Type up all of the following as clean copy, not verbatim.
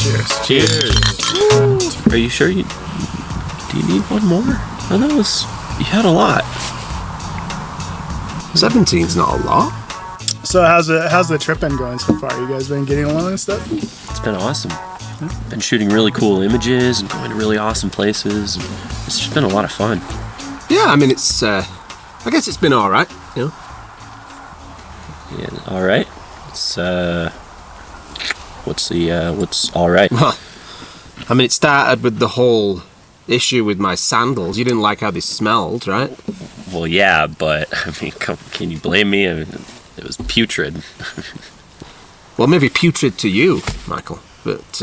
Cheers. Cheers. Are you sure do you need one more? I know you had a lot. 17's not a lot. So how's the trip been going so far? You guys been getting along and stuff? It's been awesome. Been shooting really cool images and going to really awesome places. It's just been a lot of fun. Yeah, I mean, it's, I guess it's been alright, you know? Yeah, alright. It's, what's alright? Well, I mean, it started with the whole issue with my sandals. You didn't like how they smelled, right? Well, yeah, but, I mean, can you blame me? I mean, it was putrid. Well, maybe putrid to you, Michael, but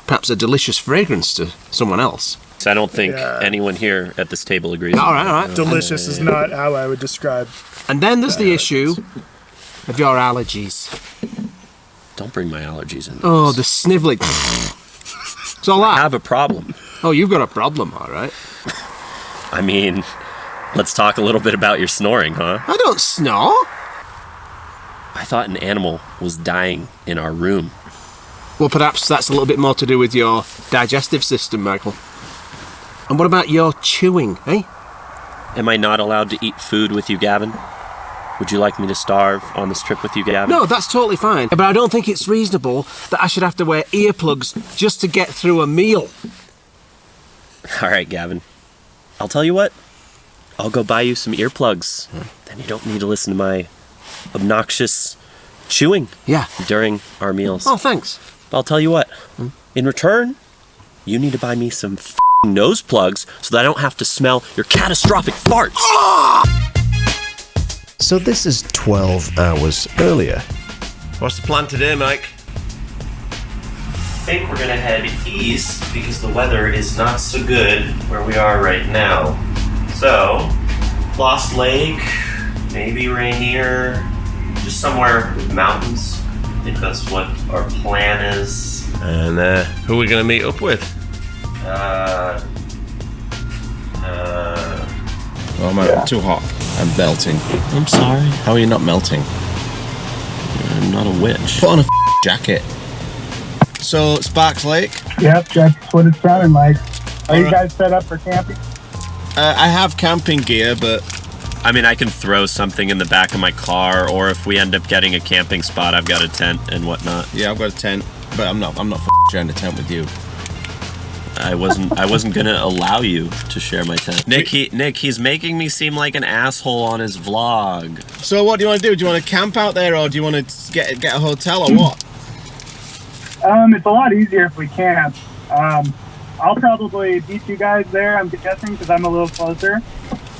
perhaps a delicious fragrance to someone else. So I don't think anyone here at this table agrees. All right. Delicious is not how I would describe. And then there's the issue of your allergies. Don't bring my allergies in. Oh, the snivelling. It's all that. I have a problem. Oh, you've got a problem, all right. I mean, let's talk a little bit about your snoring, huh? I don't snore. I thought an animal was dying in our room. Well, perhaps that's a little bit more to do with your digestive system, Michael. And what about your chewing, eh? Am I not allowed to eat food with you, Gavin? Would you like me to starve on this trip with you, Gavin? No, that's totally fine. But I don't think it's reasonable that I should have to wear earplugs just to get through a meal. All right, Gavin. I'll tell you what. I'll go buy you some earplugs. Then you don't need to listen to my obnoxious chewing during our meals. Oh, thanks. But I'll tell you what. In return, you need to buy me some nose plugs so that I don't have to smell your catastrophic farts. So this is 12 hours earlier. What's the plan today, Mike? I think we're gonna head east because the weather is not so good where we are right now. So, Lost Lake, maybe Rainier, just somewhere with mountains. I think that's what our plan is. And who are we going to meet up with? Oh, I'm too hot. I'm belting. I'm sorry. How are you not melting? I'm not a witch. Put on a jacket. So, Sparks Lake? Yep, that's what it's sounding like. Are you guys set up for camping? I have camping gear, but... I mean, I can throw something in the back of my car, or if we end up getting a camping spot, I've got a tent and whatnot. Yeah, I've got a tent, but I'm not sharing a tent with you. I wasn't gonna allow you to share my tent. Nick, he's making me seem like an asshole on his vlog. So what do you want to do? Do you want to camp out there, or do you want to get a hotel, or what? It's a lot easier if we camp. I'll probably beat you guys there, I'm guessing, because I'm a little closer.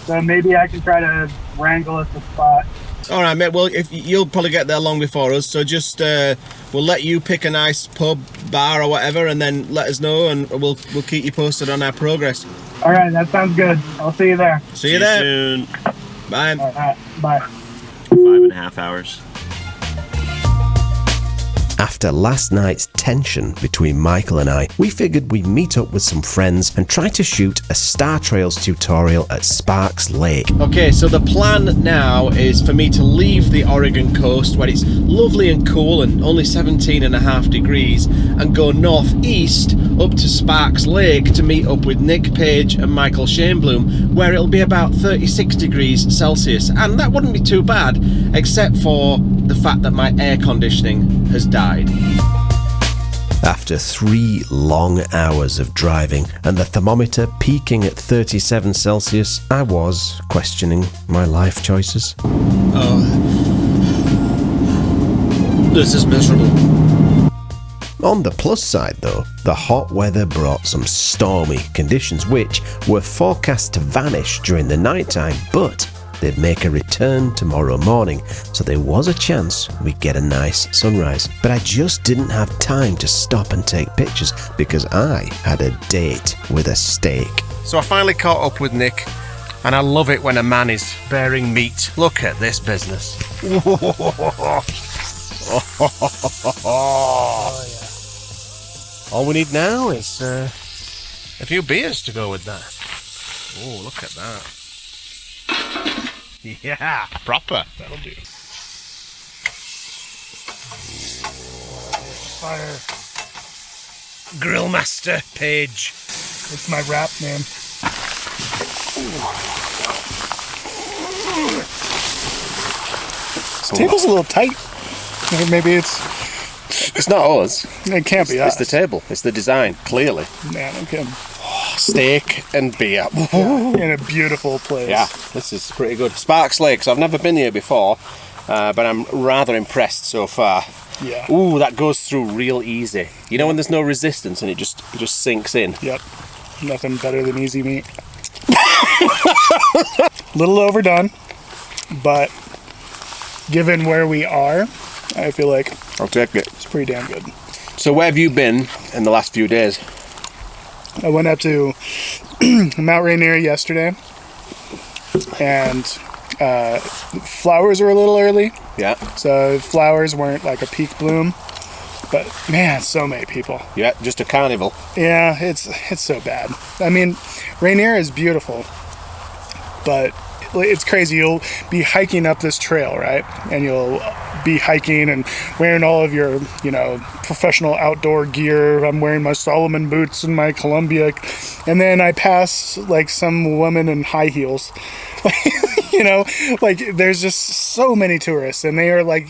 So maybe I can try to wrangle us a spot. All right, mate. Well, if you'll probably get there long before us, so just we'll let you pick a nice pub, bar, or whatever, and then let us know, and we'll keep you posted on our progress. All right, that sounds good. I'll see you there. See you there. Soon. Bye. All right, bye. 5.5 hours. After last night's tension between Michael and I, we figured we'd meet up with some friends and try to shoot a Star Trails tutorial at Sparks Lake. Okay, so the plan now is for me to leave the Oregon coast where it's lovely and cool and only 17.5 degrees and go northeast up to Sparks Lake to meet up with Nick Page and Michael Shainblum, where it'll be about 36 degrees Celsius, and that wouldn't be too bad except for the fact that my air conditioning has died. After 3 long hours of driving and the thermometer peaking at 37 Celsius, I was questioning my life choices. Oh, this is miserable. On the plus side though, the hot weather brought some stormy conditions which were forecast to vanish during the nighttime, but they'd make a return tomorrow morning, so there was a chance we'd get a nice sunrise. But I just didn't have time to stop and take pictures because I had a date with a steak. So I finally caught up with Nick, and I love it when a man is bearing meat. Look at this business. Oh, yeah. All we need now is a few beers to go with that. Oh, look at that. Yeah, proper. That'll do. Fire. Grillmaster Page. It's my rap name. This table's a little tight. Maybe It's not us. it can't be us. It's the table. It's the design, clearly. Man, I'm kidding. Steak and beer. In a beautiful place. Yeah, this is pretty good. Sparks Lake, so I've never been here before, but I'm rather impressed so far. Yeah. Ooh, that goes through real easy. You know when there's no resistance and it just sinks in? Yep. Nothing better than easy meat. Little overdone, but given where we are, I feel like I'll take it. it's pretty damn good. So where have you been in the last few days? I went up to Mount Rainier yesterday, and flowers were a little early, Yeah. so flowers weren't like a peak bloom. But man, so many people. Yeah, just a carnival. Yeah, it's so bad. I mean, Rainier is beautiful, but it's crazy. You'll be hiking up this trail, right? And you'll be hiking and wearing all of your, professional outdoor gear. I'm wearing my Solomon boots and my Columbia. And then I pass like some woman in high heels. There's just so many tourists, and they are like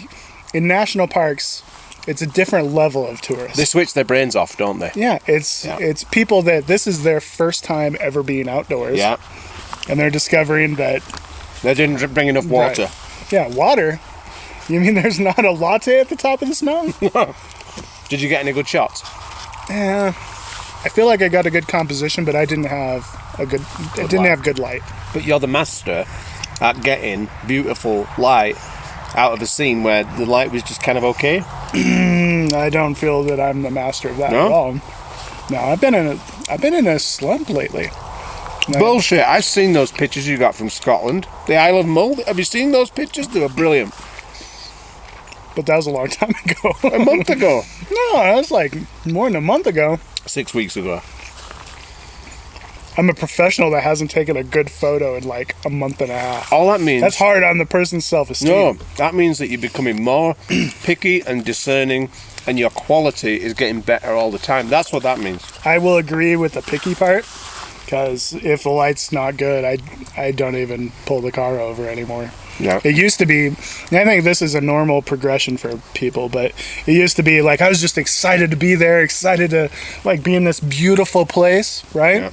in national parks. It's a different level of tourists. They switch their brains off, don't they? Yeah, it's people that this is their first time ever being outdoors. Yeah. And they're discovering that... They didn't bring enough water. Right. Yeah, water? You mean there's not a latte at the top of this mountain? Did you get any good shots? Yeah. I feel like I got a good composition, but I didn't have good light. But you're the master at getting beautiful light out of a scene where the light was just kind of okay. I don't feel that I'm the master of that at all. No, I've been in a slump lately. Bullshit. I've seen those pictures you got from Scotland. The Isle of Mull. Have you seen those pictures? They were brilliant. But that was a long time ago. A month ago. No, that was like more than a month ago. 6 weeks ago. I'm a professional that hasn't taken a good photo in like a month and a half. All that means... That's hard on the person's self-esteem. No, that means that you're becoming more picky and discerning, and your quality is getting better all the time. That's what that means. I will agree with the picky part, because if the light's not good, I don't even pull the car over anymore. Yeah. It used to be, and I think this is a normal progression for people, but it used to be like I was just excited to be there, excited to like be in this beautiful place, right? Yeah.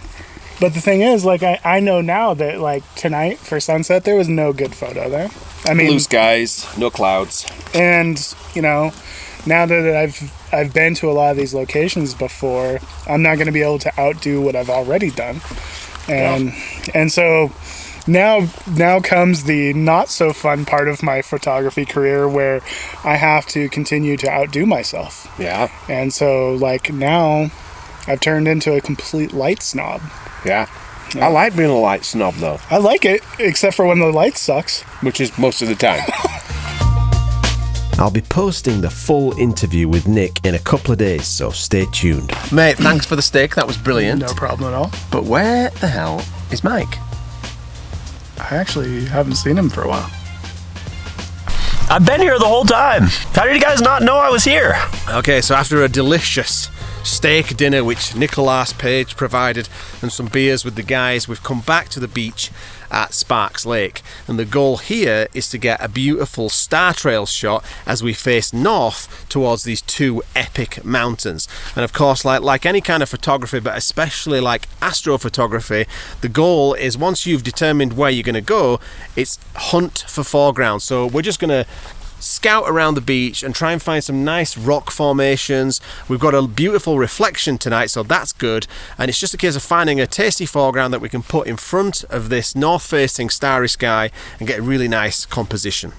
But the thing is, like I know now that like tonight for sunset there was no good photo there. I mean, Blue skies, no clouds. and now that I've been to a lot of these locations before, I'm not going to be able to outdo what I've already done, and so now comes the not so fun part of my photography career where I have to continue to outdo myself. Yeah. And so like now I've turned into a complete light snob. Yeah. I like being a light snob though. I like it, except for when the light sucks. Which is most of the time. I'll be posting the full interview with Nick in a couple of days, so stay tuned. Mate, thanks for the steak. That was brilliant. No problem at all. But where the hell is Mike? I actually haven't seen him for a while. I've been here the whole time. How did you guys not know I was here? Okay, so after a delicious steak dinner which Nicholas Page provided and some beers with the guys, we've come back to the beach at Sparks Lake, and the goal here is to get a beautiful star trail shot as we face north towards these two epic mountains. And of course, like any kind of photography, but especially like astrophotography, the goal is once you've determined where you're going to go, it's hunt for foreground. So we're just going to scout around the beach and try and find some nice rock formations. We've got a beautiful reflection tonight, so that's good, and it's just a case of finding a tasty foreground that we can put in front of this north-facing starry sky and get a really nice composition.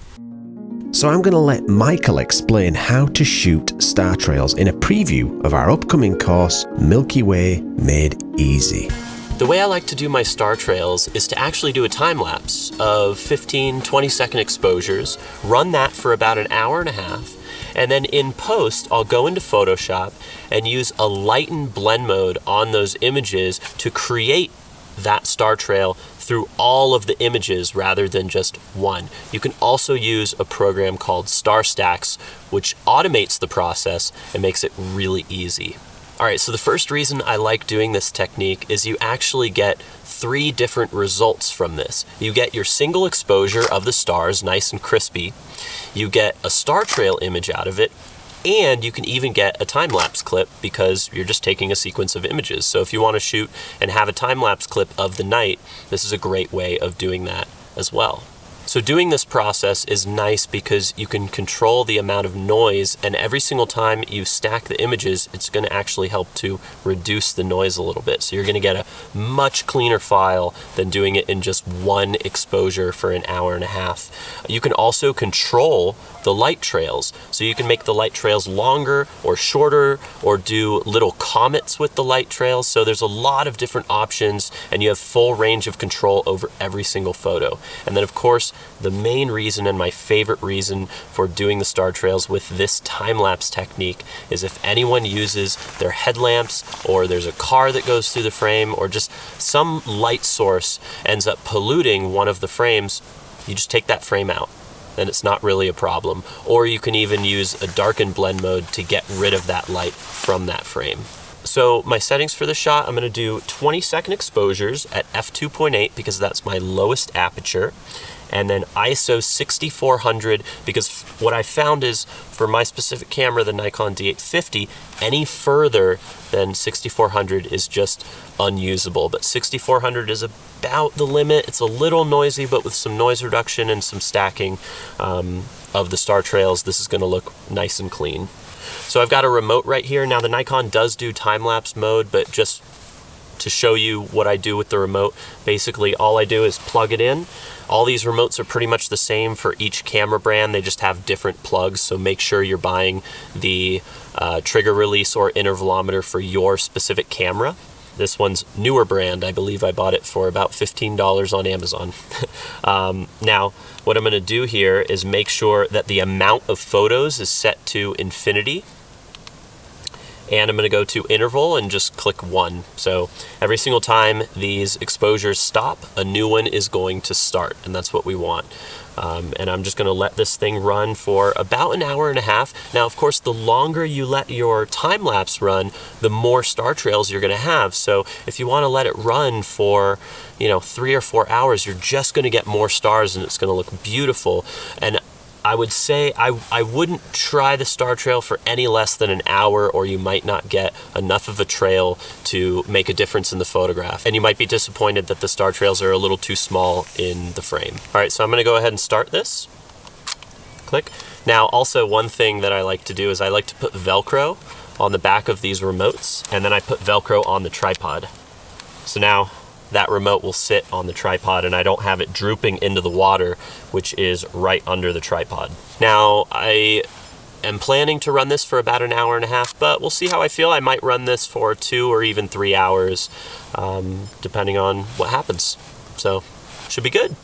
So I'm going to let Michael explain how to shoot star trails in a preview of our upcoming course, Milky Way Made Easy. The way I like to do my star trails is to actually do a time lapse of 15-20 second exposures, run that for about an hour and a half, and then in post I'll go into Photoshop and use a lighten blend mode on those images to create that star trail through all of the images rather than just one. You can also use a program called Star Stacks, which automates the process and makes it really easy. Alright, so the first reason I like doing this technique is you actually get 3 different results from this. You get your single exposure of the stars, nice and crispy. You get a star trail image out of it, and you can even get a time-lapse clip because you're just taking a sequence of images. So if you want to shoot and have a time-lapse clip of the night, this is a great way of doing that as well. So doing this process is nice because you can control the amount of noise, and every single time you stack the images, it's going to actually help to reduce the noise a little bit. So you're going to get a much cleaner file than doing it in just one exposure for an hour and a half. You can also control the light trails. So you can make the light trails longer or shorter, or do little comets with the light trails. So there's a lot of different options, and you have full range of control over every single photo. And then of course, the main reason and my favorite reason for doing the star trails with this time-lapse technique is if anyone uses their headlamps, or there's a car that goes through the frame, or just some light source ends up polluting one of the frames, you just take that frame out and it's not really a problem. Or you can even use a darken blend mode to get rid of that light from that frame. So my settings for the shot, I'm going to do 20-second exposures at f2.8 because that's my lowest aperture, and then ISO 6400 because what I found is for my specific camera, the Nikon D850, any further than 6400 is just unusable. But 6400 is about the limit. It's a little noisy, but with some noise reduction and some stacking of the star trails, this is going to look nice and clean. So I've got a remote right here. Now the Nikon does do time-lapse mode, but just to show you what I do with the remote, basically all I do is plug it in. All these remotes are pretty much the same for each camera brand. They just have different plugs, so make sure you're buying the trigger release or intervalometer for your specific camera. This one's newer brand. I believe I bought it for about $15 on Amazon. Now, what I'm going to do here is make sure that the amount of photos is set to infinity. And I'm going to go to interval and just click 1. So every single time these exposures stop, a new one is going to start, and that's what we want. And I'm just going to let this thing run for about an hour and a half. Now, of course, the longer you let your time-lapse run, the more star trails you're going to have. So if you want to let it run for, 3 or 4 hours, you're just going to get more stars, and it's going to look beautiful. And I would say I wouldn't try the star trail for any less than an hour, or you might not get enough of a trail to make a difference in the photograph. And you might be disappointed that the star trails are a little too small in the frame. All right, so I'm going to go ahead and start this. Click. Now, also one thing that I like to do is I like to put Velcro on the back of these remotes, and then I put Velcro on the tripod. So now that remote will sit on the tripod and I don't have it drooping into the water, which is right under the tripod. Now, I am planning to run this for about an hour and a half, but we'll see how I feel. I might run this for 2 or even 3 hours, depending on what happens. So, should be good.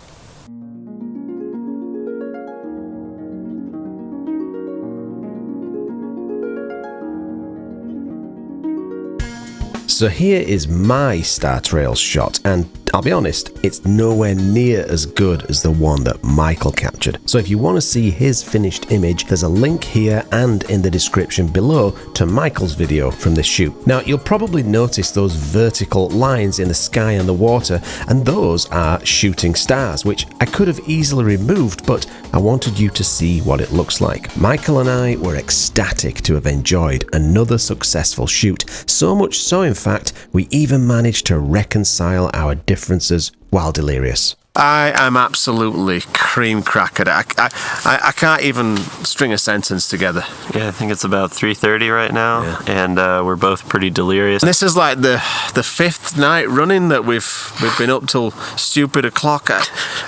So here is my Star Trails shot, and I'll be honest, it's nowhere near as good as the one that Michael captured. So if you want to see his finished image, there's a link here and in the description below to Michael's video from this shoot. Now, you'll probably notice those vertical lines in the sky and the water, and those are shooting stars, which I could have easily removed, but I wanted you to see what it looks like. Michael and I were ecstatic to have enjoyed another successful shoot, so much so in fact, we even managed to reconcile our differences while delirious. I am absolutely cream crackered. I can't even string a sentence together. Yeah, I think it's about 3:30 right now, and we're both pretty delirious. This is like the 5th night running that we've been up till stupid o'clock.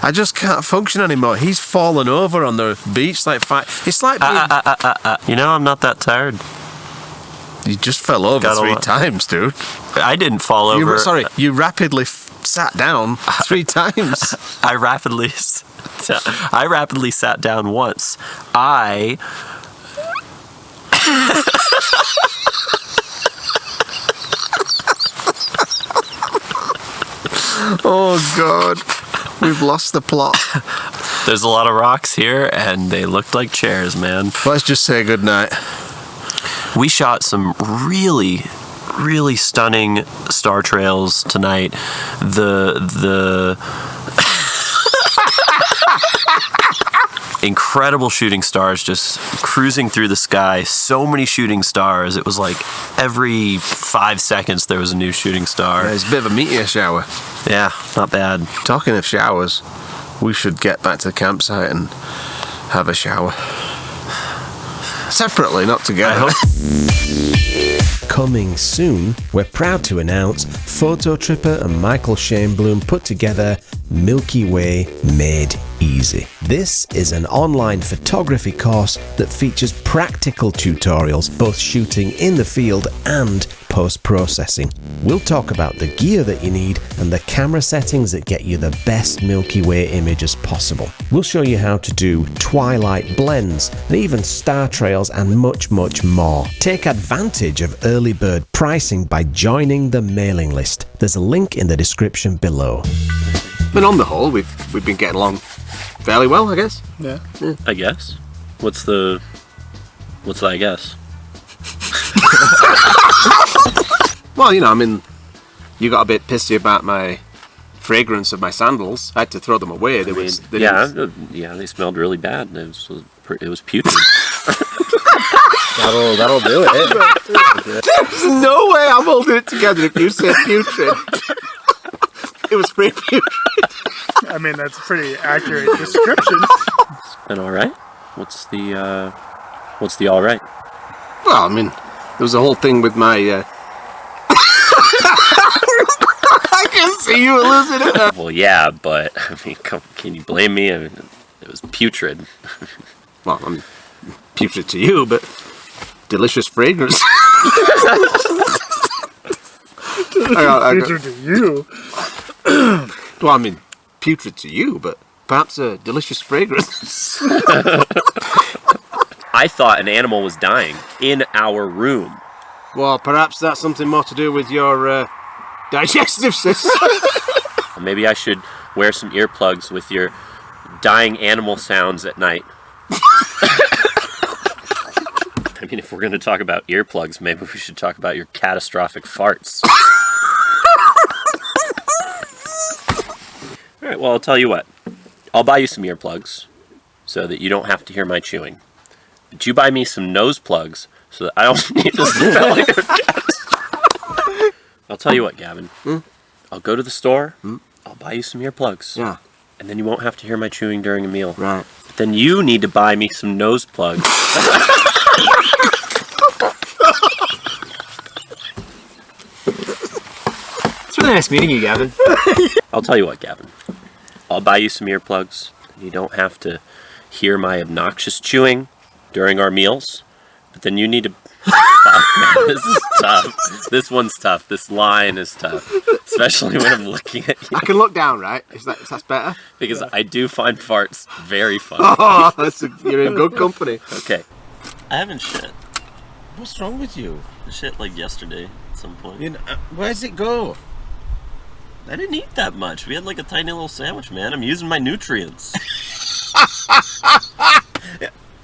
I just can't function anymore. He's fallen over on the beach like it's like I'm not that tired. You just fell over 3 times, dude. I didn't fall over. You rapidly sat down 3 times. I rapidly sat down once. Oh, God. We've lost the plot. There's a lot of rocks here, and they looked like chairs, man. Let's just say goodnight. We shot some really, really stunning star trails tonight. The incredible shooting stars just cruising through the sky. So many shooting stars. It was like every 5 seconds there was a new shooting star. Yeah, it's a bit of a meteor shower. Yeah, not bad. Talking of showers, we should get back to the campsite and have a shower. Separately, not together. Coming soon, we're proud to announce Fototripper and Michael Shainblum put together Milky Way Made Easy. This is an online photography course that features practical tutorials, both shooting in the field and post-processing. We'll talk about the gear that you need and the camera settings that get you the best Milky Way images possible. We'll show you how to do twilight blends and even star trails and much, much more. Take advantage of early bird pricing by joining the mailing list. There's a link in the description below. But on the whole, we've been getting along fairly well, I guess. Yeah. I guess. What's the I guess? Well, you know, I mean, you got a bit pissy about my fragrance of my sandals. I had to throw them away. They They smelled really bad. It was putrid. That'll do it. There's no way I'm holding it together if you say putrid. It was pretty putrid. I mean, that's a pretty accurate description. And all right. What's the all right? Well, I mean, there was a whole thing with my. I can see you losing it. Well, yeah, but I mean, can you blame me? I mean, it was putrid. Well, I'm putrid to you, but delicious fragrance. Putrid to you. Well, I mean, putrid to you, but perhaps a delicious fragrance. I thought an animal was dying in our room. Well, perhaps that's something more to do with your digestive system. Maybe I should wear some earplugs with your dying animal sounds at night. I mean, if we're going to talk about earplugs, maybe we should talk about your catastrophic farts. All right, well, I'll tell you what. I'll buy you some earplugs so that you don't have to hear my chewing. But you buy me some nose plugs so that I don't need to smell your cat. I'll tell you what, Gavin. I'll go to the store. I'll buy you some earplugs. Yeah. And then you won't have to hear my chewing during a meal. Right. But then you need to buy me some nose plugs. It's really nice meeting you, Gavin. I'll tell you what, Gavin. I'll buy you some earplugs. You don't have to hear my obnoxious chewing during our meals. But then you need to... Oh, man, this is tough. This one's tough. This line is tough. Especially when I'm looking at you. I can look down, right? Is that better? Because I do find farts very funny. Oh, you're in good company. Okay. I haven't shit. What's wrong with you? I shit like yesterday at some point. Where's it go? I didn't eat that much. We had like a tiny little sandwich, man. I'm using my nutrients.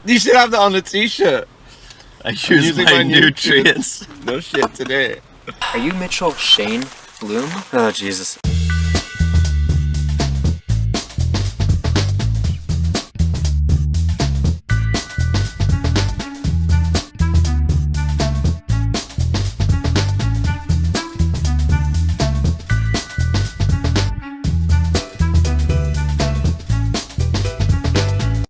You should have that on a t-shirt. I use my nutrients. No shit today. Are you Mitchell Shainblum? Oh, Jesus.